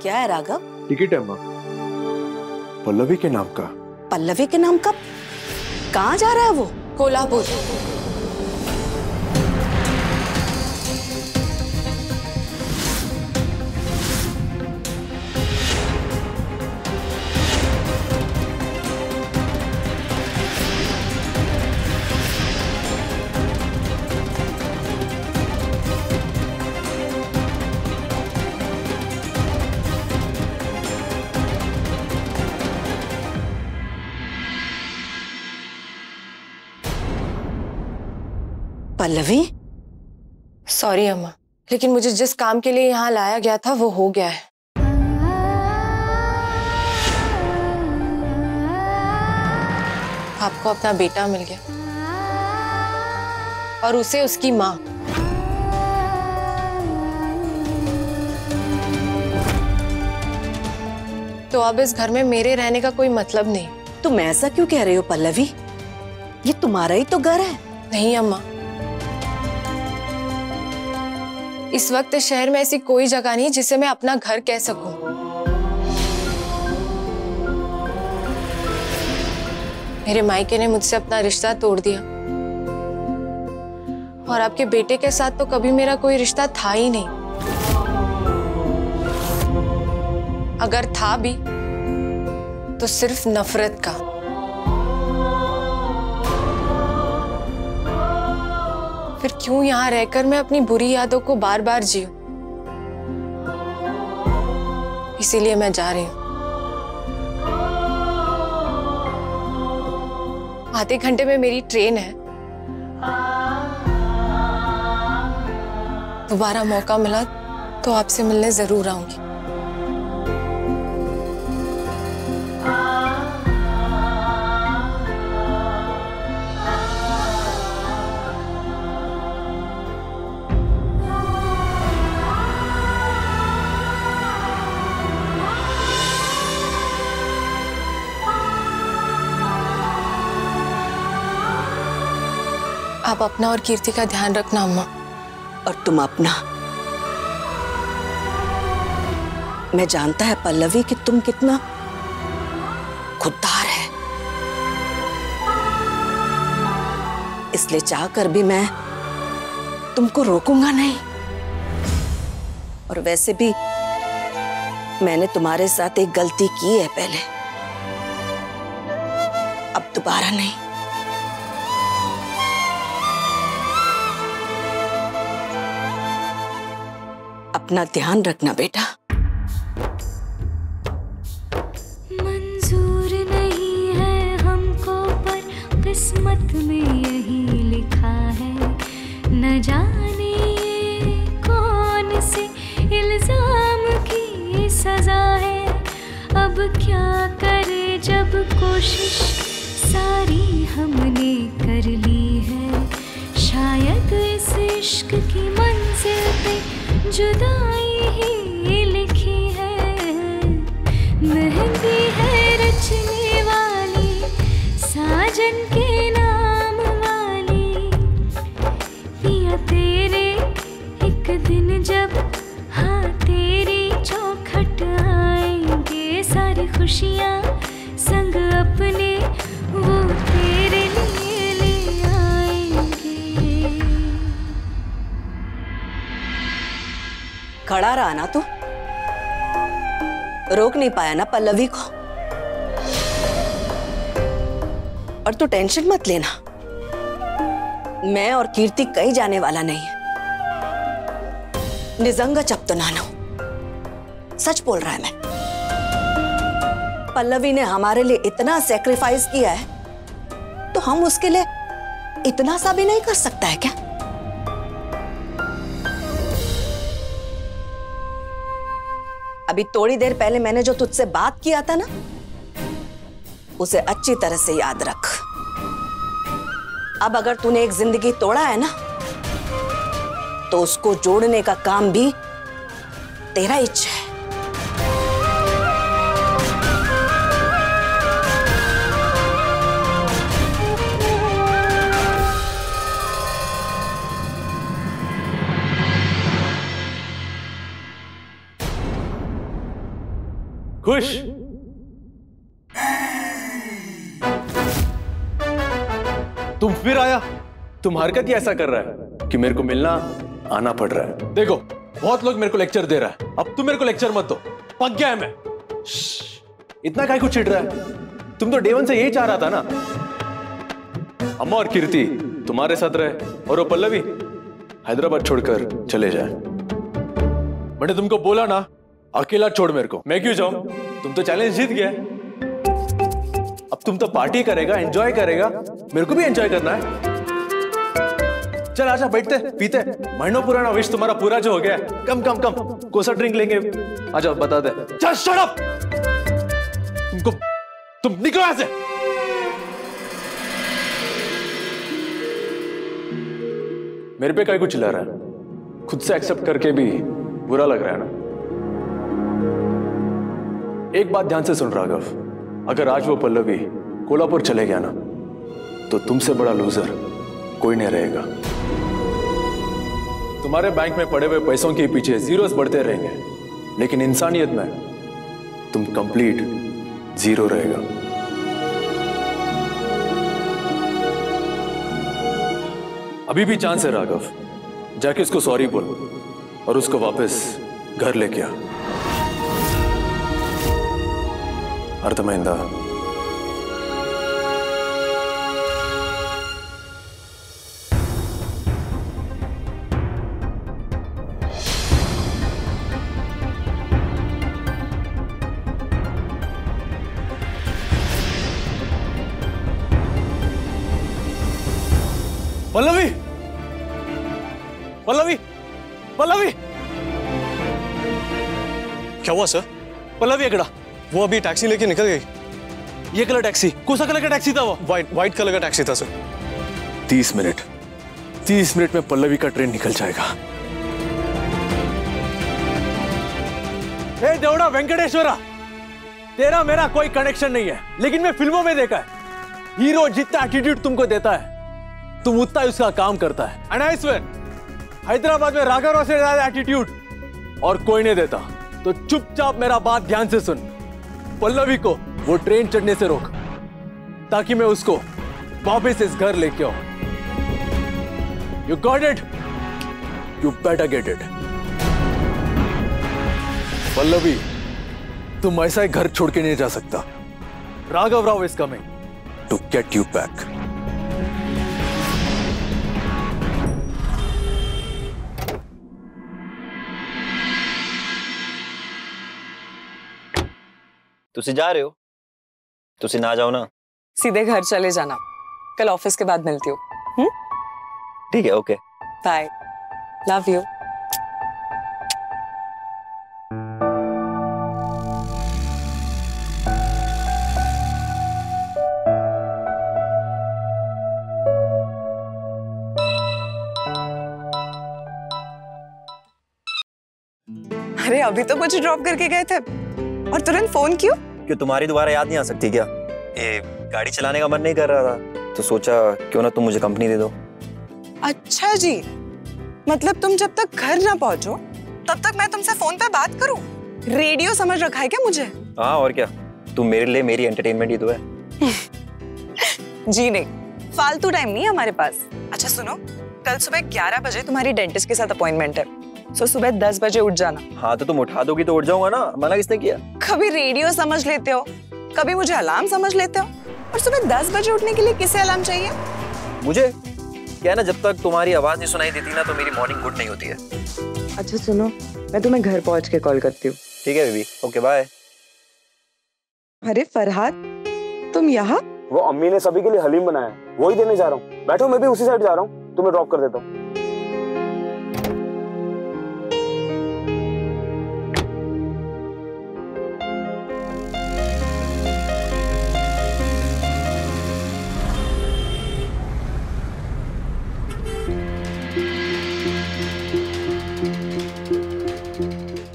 क्या है राघव? टिकट है माँ, पल्लवी के नाम का। पल्लवी के नाम का? कहाँ जा रहा है वो? कोल्हापुर। पल्लवी? सॉरी अम्मा, लेकिन मुझे जिस काम के लिए यहाँ लाया गया था वो हो गया है। आपको अपना बेटा मिल गया और उसे उसकी माँ। तो अब इस घर में मेरे रहने का कोई मतलब नहीं। तुम ऐसा क्यों कह रही हो पल्लवी? ये तुम्हारा ही तो घर है। नहीं अम्मा, इस वक्त इस शहर में ऐसी कोई जगह नहीं जिसे मैं अपना घर कह सकूं। मेरे मायके ने मुझसे अपना रिश्ता तोड़ दिया और आपके बेटे के साथ तो कभी मेरा कोई रिश्ता था ही नहीं। अगर था भी तो सिर्फ नफरत का। फिर क्यों यहाँ रहकर मैं अपनी बुरी यादों को बार बार जीऊं? इसीलिए मैं जा रही हूं। आधे घंटे में मेरी ट्रेन है। दोबारा मौका मिला तो आपसे मिलने जरूर आऊंगी। आप अपना और कीर्ति का ध्यान रखना अम्मा। और तुम अपना। मैं जानता है पल्लवी कि तुम कितना खुददार है, इसलिए चाहकर भी मैं तुमको रोकूंगा नहीं। और वैसे भी मैंने तुम्हारे साथ एक गलती की है पहले, अब दोबारा नहीं। अपना ध्यान रखना बेटा। मंजूर नहीं है हमको पर किस्मत में यही लिखा है। न जाने ये कौन से इल्जाम की सजा है। अब क्या करे जब कोशिश सारी हमने कर ली है। शायद इस इश्क की मंजिल पे जुदाई ही लिखी है। मेहंदी है रचने वाली साजन के नाम वाली। पिया तेरे एक दिन जब हाँ तेरी चौखट आएंगे। सारी खुशियाँ संग अपने वो तेरे लिए ले आएंगे। खड़ा रहा ना तू, रोक नहीं पाया ना पल्लवी को। और तू टेंशन मत लेना, मैं और कीर्ति कहीं जाने वाला नहीं है। निजंगा चप तो नानो, सच बोल रहा है मैं। पल्लवी ने हमारे लिए इतना सैक्रिफाइस किया है तो हम उसके लिए इतना सा भी नहीं कर सकता है क्या? अभी थोड़ी देर पहले मैंने जो तुझसे बात किया था ना, उसे अच्छी तरह से याद रख। अब अगर तूने एक जिंदगी तोड़ा है ना, तो उसको जोड़ने का काम भी तेरा इच्छा है। खुश? तुम फिर आया? तुम हरकत ही ऐसा कर रहा है कि मेरे को मिलना आना पड़ रहा है। देखो बहुत लोग मेरे को लेक्चर दे रहा है, अब तुम मेरे को लेक्चर मत दो, पक गया है मैं। इतना काहे को चिढ़ रहा है? तुम तो डे वन से यही चाह रहा था ना। अम्मा और कीर्ति तुम्हारे साथ रहे और वो पल्लवी हैदराबाद छोड़कर चले जाए। मैंने तुमको बोला ना अकेला छोड़ मेरे को, मैं क्यों जाऊं? तुम तो चैलेंज जीत गया। अब तुम तो पार्टी करेगा, एंजॉय करेगा, मेरे को भी एंजॉय करना है। चल आजा बैठते पीते, महीनों पुराना विश तुम्हारा पूरा जो हो गया। कम कम कम कोसा ड्रिंक लेंगे, आजा बता दे। चल शट अप, तुम निकलो यहां से। मेरे पे काहे को चिल्ला रहा है? खुद से एक्सेप्ट करके भी बुरा लग रहा है ना। एक बात ध्यान से सुन राघव, अगर आज वो पल्लवी कोल्हापुर चले गया ना तो तुमसे बड़ा लूजर कोई नहीं रहेगा। तुम्हारे बैंक में पड़े हुए पैसों के पीछे जीरोस बढ़ते रहेंगे, लेकिन इंसानियत में तुम कंप्लीट जीरो रहेगा। अभी भी चांस है राघव, जाके उसको सॉरी बोल और उसको वापस घर लेके आ। अर्थమైंदा? पल्लवी, पल्लवी, पल्लवी! क्या हुआ सर? पल्लवी एकड़ा वो अभी टैक्सी लेके निकल गई। ये कलर टैक्सी, कौन सा कलर का टैक्सी था वो? वाइट कलर का टैक्सी था सर। 30 मिनट में पल्लवी का ट्रेन निकल जाएगा। हे देवड़ा वेंकटेश्वरा, तेरा मेरा कोई कनेक्शन नहीं है, लेकिन मैं फिल्मों में देखा है हीरो जितना एटीट्यूड तुमको देता है तुम उतना ही उसका काम करता है। एंड आई स्वेयर हैदराबाद में राघव से ज्यादा एटीट्यूड और कोई नहीं देता। तो चुपचाप मेरा बात ध्यान से सुन, पल्लवी को वो ट्रेन चढ़ने से रोक ताकि मैं उसको वापस इस घर लेके आऊं। You got it? You better get it. Pallavi, तुम ऐसा ही घर छोड़ के नहीं जा सकता। Raghav Rao is coming to get you back. तुसी जा रहे हो? तुसी ना जाओ ना, सीधे घर चले जाना, कल ऑफिस के बाद मिलती हूँ। ठीक है, ओके बाय, लव यू। अरे अभी तो मुझे ड्रॉप करके गए थे और तुरंत फोन क्यों? क्यों तुम्हारी दोबारा याद नहीं आ सकती क्या? ये गाड़ी चलाने का मन नहीं कर रहा था तो सोचा क्यों ना तुम मुझे कंपनी दे दो। अच्छा जी, मतलब तुम जब तक घर ना पहुंचो तब तक मैं तुमसे फोन पे बात करूं? रेडियो समझ रखा है क्या मुझे? हाँ और क्या, तुम मेरे लिए मेरी एंटरटेनमेंट ही तो है। जी नहीं, फालतू टाइम नहीं है हमारे पास। अच्छा सुनो, कल सुबह 11 बजे तुम्हारी डेंटिस्ट के साथ अपॉइंटमेंट है, सो सुबह 10 बजे उठ जाना। हाँ तो तुम उठा दोगी तो उठ जाऊंगा ना, मना किसने किया? कभी रेडियो समझ लेते हो, कभी मुझे अलार्म समझ लेते हो, और सुबह 10 बजे उठने के लिए किसे अलार्म चाहिए? मुझे क्या है ना, जब तक तुम्हारी आवाज नहीं सुनाई देती ना तो मेरी मॉर्निंग गुड नहीं होती है। अच्छा सुनो, मैं तुम्हें घर पहुंच के कॉल करती हूँ। ठीक है बेबी, ओके बाय। अरे फरहाद, तुम यहाँ? वो अम्मी ने सभी के लिए हलीम बनाया है, वही देने जा रहा हूँ। बैठो, मैं भी उसी साइड जा रहा हूँ, तुम्हें ड्रॉप कर देता हूँ।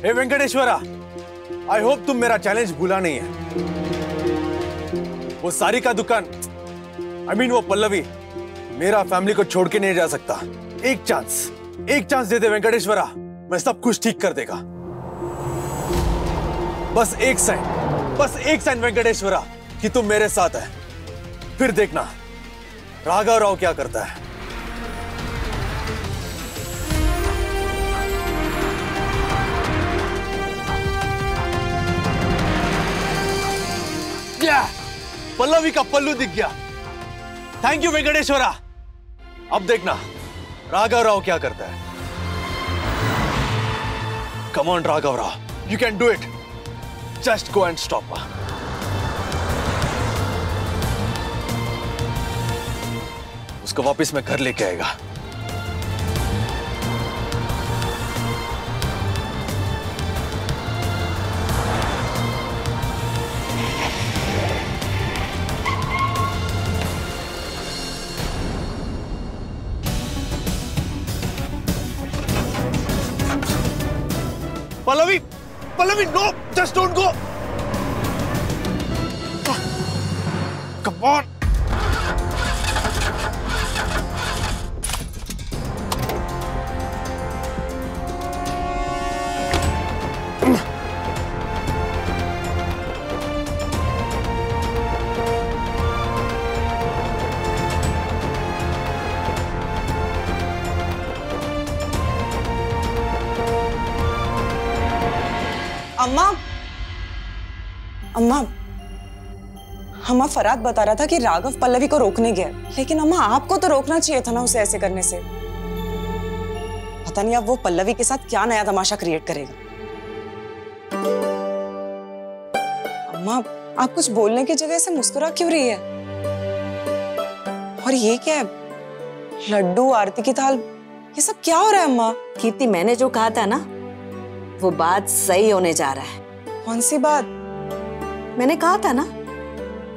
हे वेंकटेश्वरा, आई होप तुम मेरा चैलेंज भूला नहीं है। वो सारी का दुकान, आई मीन वो पल्लवी मेरा फैमिली को छोड़ के नहीं जा सकता। एक चांस दे दे वेंकटेश्वरा, मैं सब कुछ ठीक कर देगा। बस एक साइन। बस एक साइन वेंकटेश्वरा कि तुम मेरे साथ है, फिर देखना राघव राव क्या करता है। पल्लवी का पल्लू दिख गया। Thank you Venkateshwara. अब देखना राघव राव क्या करता है। Come on Raghav Rao, you can do it. Just go and stop. उसको वापस मैं घर लेके आएगा। Pallavi! Pallavi, no! Just don't go! Come on! अम्मा, अम्मा, अम्मा फराद बता रहा था कि राघव पल्लवी को रोकने गया, लेकिन अम्मा आपको तो रोकना चाहिए था ना उसे ऐसे करने से। पता नहीं अब वो पल्लवी के साथ क्या नया तमाशा क्रिएट करेगा। अम्मा, आप कुछ बोलने की जगह से मुस्कुरा क्यों रही है? और ये क्या है? लड्डू, आरती की थाल, ये सब क्या हो रहा है अम्मा? कीर्ति, मैंने जो कहा था ना वो बात सही होने जा रहा है। कौन सी बात? मैंने कहा था ना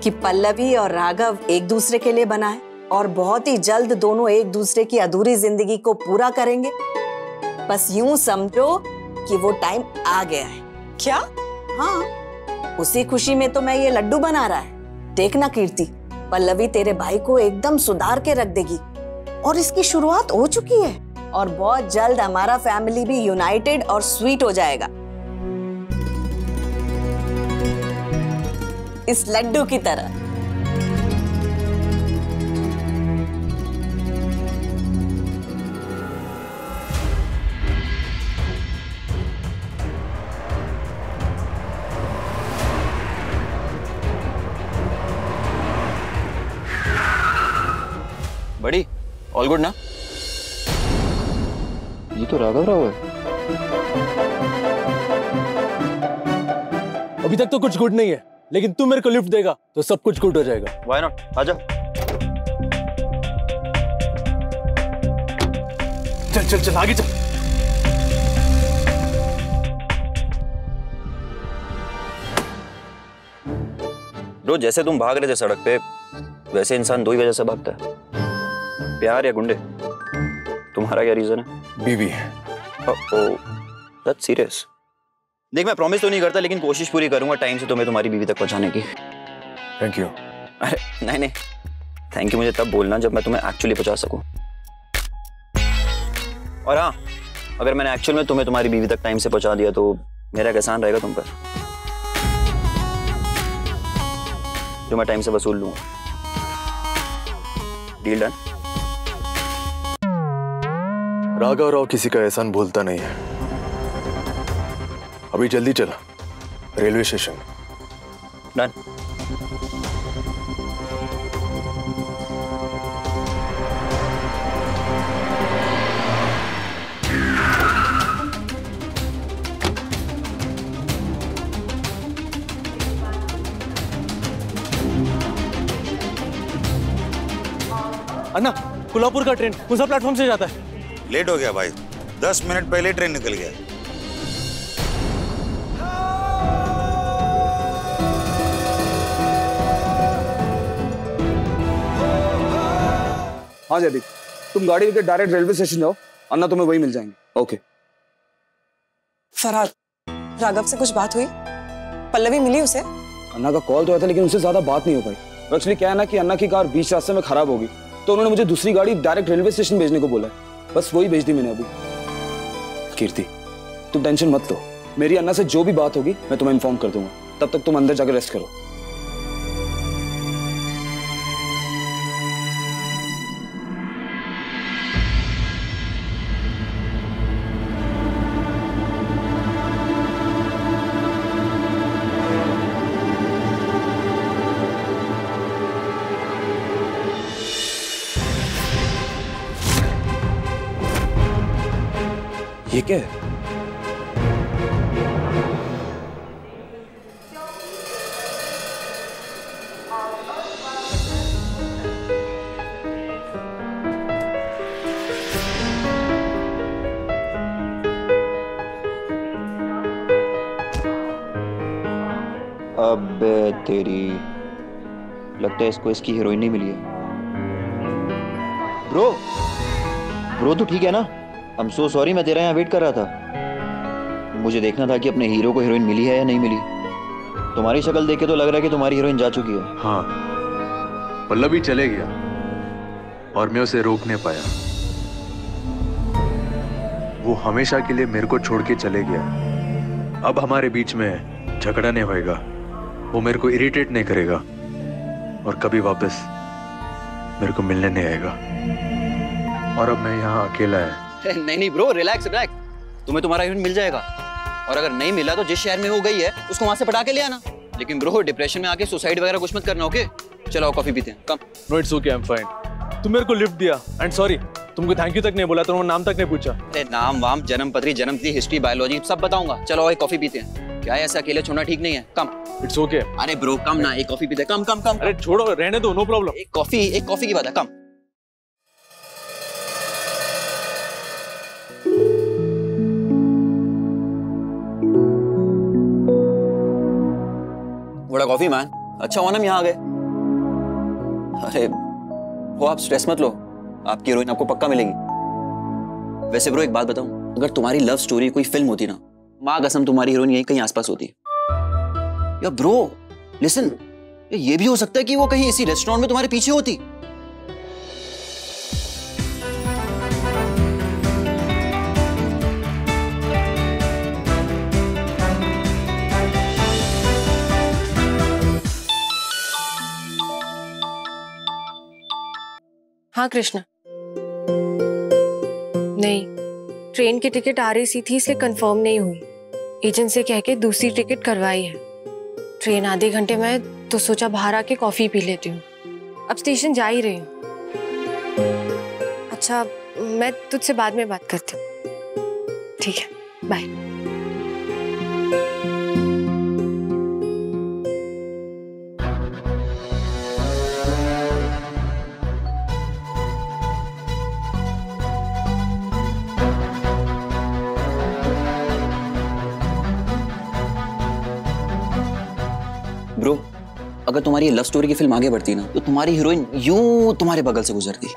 कि पल्लवी और राघव एक दूसरे के लिए बना है और बहुत ही जल्द दोनों एक दूसरे की अधूरी जिंदगी को पूरा करेंगे। बस यूं समझो कि वो टाइम आ गया है। क्या? हाँ, उसी खुशी में तो मैं ये लड्डू बना रहा है। देखना कीर्ति, पल्लवी तेरे भाई को एकदम सुधार के रख देगी और इसकी शुरुआत हो चुकी है और बहुत जल्द हमारा फैमिली भी यूनाइटेड और स्वीट हो जाएगा, इस लड्डू की तरह। बड़ी ऑल गुड ना? ये तो राघव राव है। अभी तक तो कुछ गुड नहीं है, लेकिन तू मेरे को लिफ्ट देगा तो सब कुछ गुड हो जाएगा। Why not? आजा। चल चल चल आगे चल। ब्रो, जैसे तुम भाग रहे थे सड़क पे, वैसे इंसान दो ही वजह से भागता है, प्यार या गुंडे। तुम्हारा क्या रीजन है? बीवी। That's serious. देख, मैं प्रॉमिस तो नहीं करता, लेकिन कोशिश पूरी करूंगा टाइम से तुम्हें तुम्हारी बीवी तक पहुंचाने की। Thank you. अरे नहीं नहीं, थैंक यू मुझे तब बोलना जब मैं तुम्हें एक्चुअली पहुंचा सकूं। और हाँ, अगर मैंने एक्चुअल में तुम्हें तुम्हारी बीवी तक टाइम से पहुंचा दिया तो मेरा एक एहसान रहेगा तुम पर, जो मैं टाइम से वसूल लूंगा। Deal done? राघव राव किसी का एहसान भूलता नहीं है। अभी जल्दी चला रेलवे स्टेशन। डन। अन्ना, कोल्हापुर का ट्रेन कौन सा प्लेटफॉर्म से जाता है? लेट हो गया भाई, 10 मिनट पहले ट्रेन निकल गया। हाँ जयदीप, तुम गाड़ी लेकर डायरेक्ट रेलवे स्टेशन जाओ, अन्ना तुम्हें वही मिल जाएंगे। ओके। फरहाद, राघव से कुछ बात हुई? पल्लवी मिली उसे? अन्ना का कॉल तो आया था, लेकिन उससे ज्यादा बात नहीं हो पाई। एक्चुअली क्या है ना कि अन्ना की कार बीच रास्ते में खराब होगी, तो उन्होंने मुझे दूसरी गाड़ी डायरेक्ट रेलवे स्टेशन भेजने को बोला है। बस वही भेज दी मैंने अभी। कीर्ति, तुम टेंशन मत लो, मेरी अन्ना से जो भी बात होगी मैं तुम्हें इन्फॉर्म कर दूंगा, तब तक तुम अंदर जाकर रेस्ट करो। ये क्या है? अबे तेरी, लगता है इसको इसकी हीरोइन नहीं मिली है। ब्रो तो ठीक है ना? आई एम सो सॉरी, मैं तेरा यहाँ वेट कर रहा था। मुझे देखना था कि अपने हीरो को हीरोइन मिली है या नहीं मिली। तुम्हारी शक्ल देख के तो लग रहा है कि तुम्हारी हीरोइन जा चुकी है। हाँ, पल्लवी चले गया और मैं उसे रोक नहीं पाया। वो हमेशा के लिए मेरे को छोड़ के चले गया। अब हमारे बीच में झगड़ा नहीं होएगा, वो मेरे को इरिटेट नहीं करेगा और कभी वापस मेरे को मिलने नहीं आएगा। और अब मैं यहाँ अकेला है। नहीं ब्रो, रिलैक्स। तुम्हें तुम्हारा हीरोइन मिल जाएगा, और अगर नहीं मिला तो जिस शहर में वो गई है उसको वहां से पटा के ले आना। लेकिन ब्रो, डिप्रेशन में आके सुसाइड वगैरह कुछ मत करना, ओके? चलो कॉफी पीते हैं, come. No it's okay, I am fine. तुम मेरे को लिफ्ट दिया एंड सॉरी, तुमको थैंक यू तक नहीं बोला, तुमने नाम तक नहीं पूछा। अरे नाम वाम, जन्मपत्री, जन्मतिथि, हिस्ट्री, बायोलॉजी सब बताऊंगा। चलो एक कॉफी पीते हैं। क्या है, ऐसे अकेले छोड़ना ठीक नहीं है, कम। It's okay. अरे ब्रो कम ना, एक कॉफी पीते, कम। अरे छोड़ो, रहने दो, नो प्रॉब्लम। एक कॉफी की बात है, कम। बड़ा कॉफी मैन, अच्छा हुआ ना हम यहाँ आ गए। अरे वो आप स्ट्रेस मत लो, आपकी हीरोइन आपको पक्का मिलेगी। वैसे ब्रो एक बात बताऊं, अगर तुम्हारी लव स्टोरी कोई फिल्म होती ना, माँ कसम तुम्हारी हीरोइन यहीं कहीं आसपास होती। या ब्रो लिसन, ये भी हो सकता है कि वो कहीं इसी रेस्टोरेंट में तुम्हारे पीछे होती। हाँ कृष्णा, नहीं, ट्रेन की टिकट आ रही सी थी इसलिए कंफर्म नहीं हुई। एजेंट से कह के दूसरी टिकट करवाई है। ट्रेन आधे घंटे में, तो सोचा बाहर आके कॉफी पी लेती हूँ। अब स्टेशन जा ही रही हूँ। अच्छा, मैं तुझसे बाद में बात करती हूँ। ठीक है, बाय। ब्रो, अगर तुम्हारी लव स्टोरी की फिल्म आगे बढ़ती ना, तो तुम्हारी हीरोइन यूं तुम्हारे बगल से गुजरती।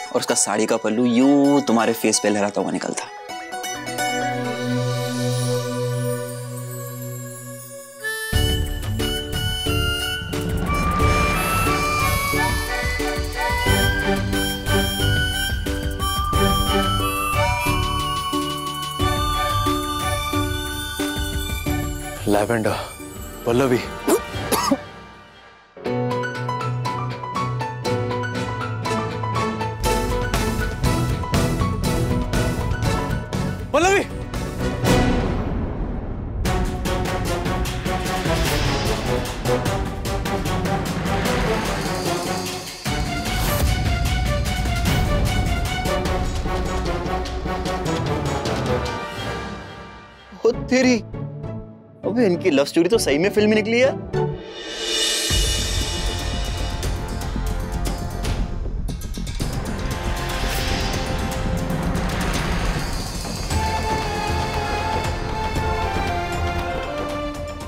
और उसका साड़ी का पल्लू यूं तुम्हारे फेस पे लहराता हुआ निकलता। लैवेंडर, पल्लवी, पल्लवी, ओ तेरी, अबे इनकी लव स्टोरी तो सही में फिल्म में निकली है।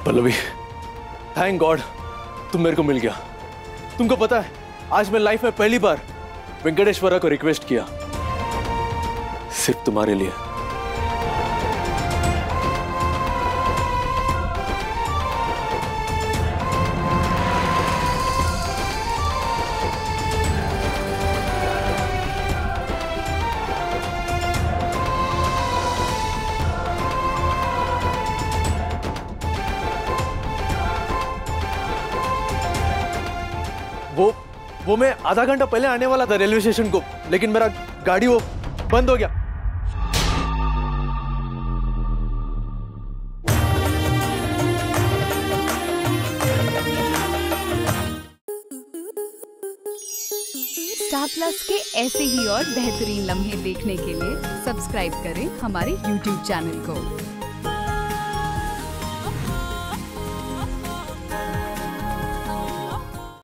पल्लवी, थैंक गॉड तुम मेरे को मिल गया। तुमको पता है, आज मैं लाइफ में पहली बार वेंकटेश्वरा को रिक्वेस्ट किया, सिर्फ तुम्हारे लिए। वो मैं आधा घंटा पहले आने वाला था रेलवे स्टेशन को, लेकिन मेरा गाड़ी वो बंद हो गया। स्टार प्लस के ऐसे ही और बेहतरीन लम्हे देखने के लिए सब्सक्राइब करें हमारे YouTube चैनल को।